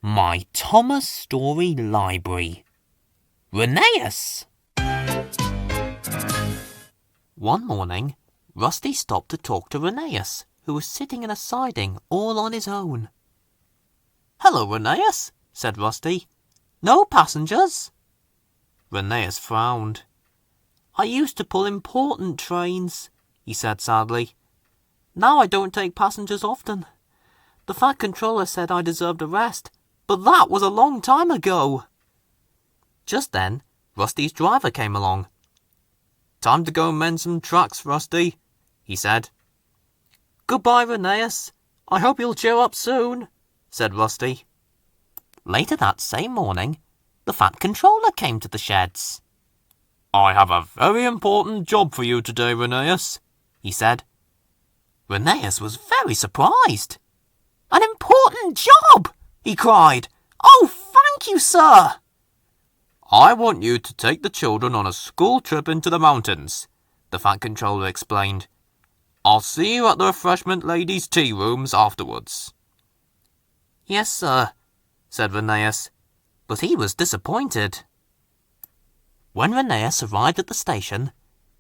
My Thomas Story Library. Rheneas! One morning, Rusty stopped to talk to Rheneas, who was sitting in a siding all on his own. "Hello, Rheneas," said Rusty. "No passengers?" Rheneas frowned. "I used to pull important trains," he said sadly. "Now I don't take passengers often. The fat controller said I deserved a rest, but that was a long time ago." Just then, Rusty's driver came along. "Time to go mend some tracks, Rusty," he said. "Goodbye, Rheneas. I hope you'll cheer up soon," said Rusty. Later that same morning, the fat controller came to the sheds. "I have a very important job for you today, Rheneas," he said. Rheneas was very surprised. "An important job!" he cried. "Oh, thank you, sir!" "I want you to take the children on a school trip into the mountains," the fat controller explained. "I'll see you at the refreshment ladies' tea rooms afterwards." "Yes, sir," said Rheneas, but he was disappointed. When Rheneas arrived at the station,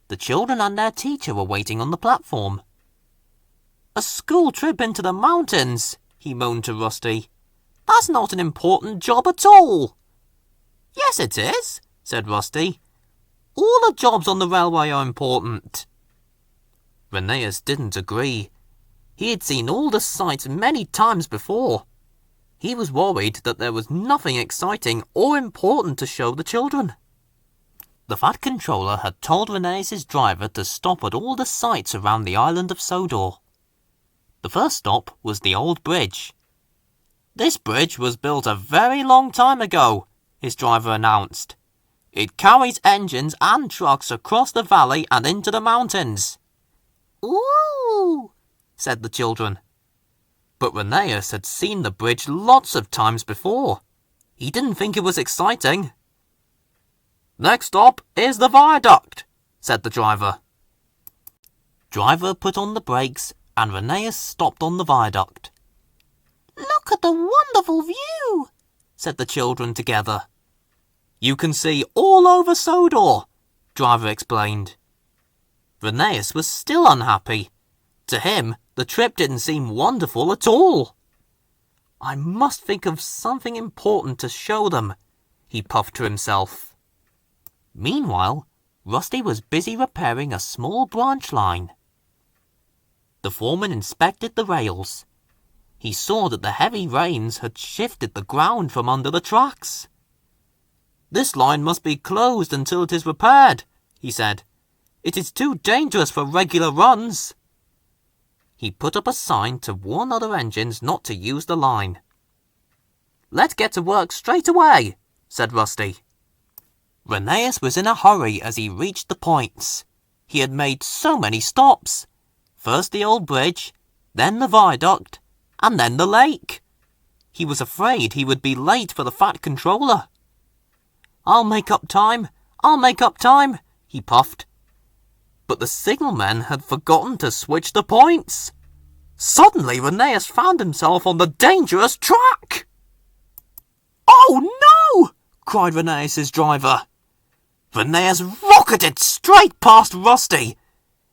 the children and their teacher were waiting on the platform. "A school trip into the mountains," he moaned to Rusty. "That's not an important job at all." "Yes, it is," said Rusty. "All the jobs on the railway are important." Rheneas didn't agree. He had seen all the sights many times before. He was worried that there was nothing exciting or important to show the children. The fat controller had told Rheneas' driver to stop at all the sights around the island of Sodor. The first stop was the old bridge. "This bridge was built a very long time ago," his driver announced. "It carries engines and trucks across the valley and into the mountains." "Ooh," said the children. But Rheneas had seen the bridge lots of times before. He didn't think it was exciting. "Next stop is the viaduct," said the driver. Driver put on the brakes and Rheneas stopped on the viaduct. "Look at the wonderful view," said the children together. "You can see all over Sodor," driver explained. Rheneas was still unhappy. To him, the trip didn't seem wonderful at all. "I must think of something important to show them," he puffed to himself. Meanwhile, Rusty was busy repairing a small branch line. The foreman inspected the rails. He saw that the heavy rains had shifted the ground from under the tracks. "This line must be closed until it is repaired," he said. "It is too dangerous for regular runs." He put up a sign to warn other engines not to use the line. "Let's get to work straight away," said Rusty. Rheneas was in a hurry as he reached the points. He had made so many stops. First the old bridge, then the viaduct, and then the lake. He was afraid he would be late for the fat controller. I'll make up time, he puffed. But the signalmen had forgotten to switch the points. Suddenly Rheneas found himself on the dangerous track. "Oh no!" cried Rheneas' driver. Rheneas rocketed straight past Rusty.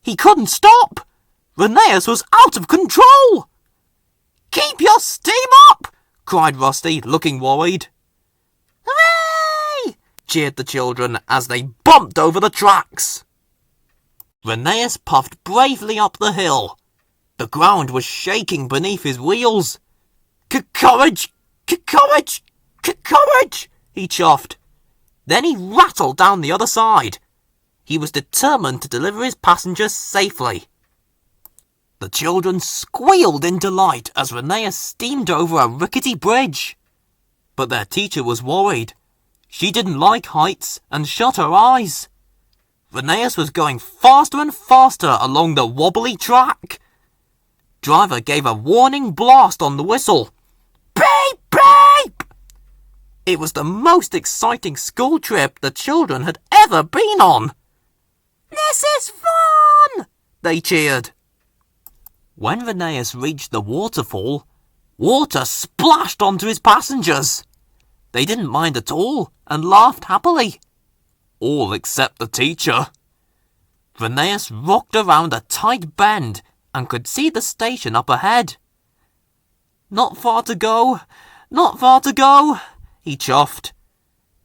He couldn't stop. Rheneas was out of control. "Keep your steam up!" cried Rusty, looking worried. "Hooray!" cheered the children as they bumped over the tracks. Rheneas puffed bravely up the hill. The ground was shaking beneath his wheels. Courage! Courage! Courage! He chuffed. Then he rattled down the other side. He was determined to deliver his passengers safely. The children squealed in delight as Rheneas steamed over a rickety bridge. But their teacher was worried. She didn't like heights and shut her eyes. Rheneas was going faster and faster along the wobbly track. Driver gave a warning blast on the whistle. Beep, beep! It was the most exciting school trip the children had ever been on. "This is fun!" they cheered. When Rheneas reached the waterfall, Water splashed onto his passengers. They didn't mind at all and laughed happily. All except the teacher. Rheneas rocked around a tight bend and could see the station up ahead. Not far to go, not far to go, he chuffed.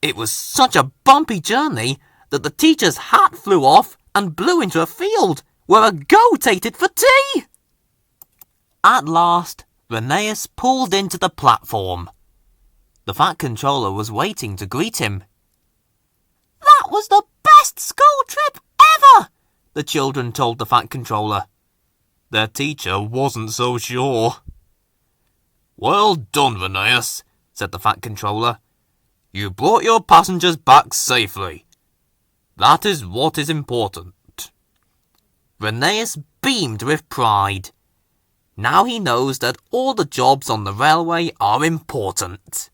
It was such a bumpy journey that the teacher's hat flew off and blew into a field where a goat ate it for tea. At last, Rheneas pulled into the platform. The Fat Controller was waiting to greet him. "That was the best school trip ever," the children told the Fat Controller. Their teacher wasn't so sure. "Well done, Rheneas," said the Fat Controller. "You brought your passengers back safely. That is what is important." Rheneas beamed with pride. Now he knows that all the jobs on the railway are important.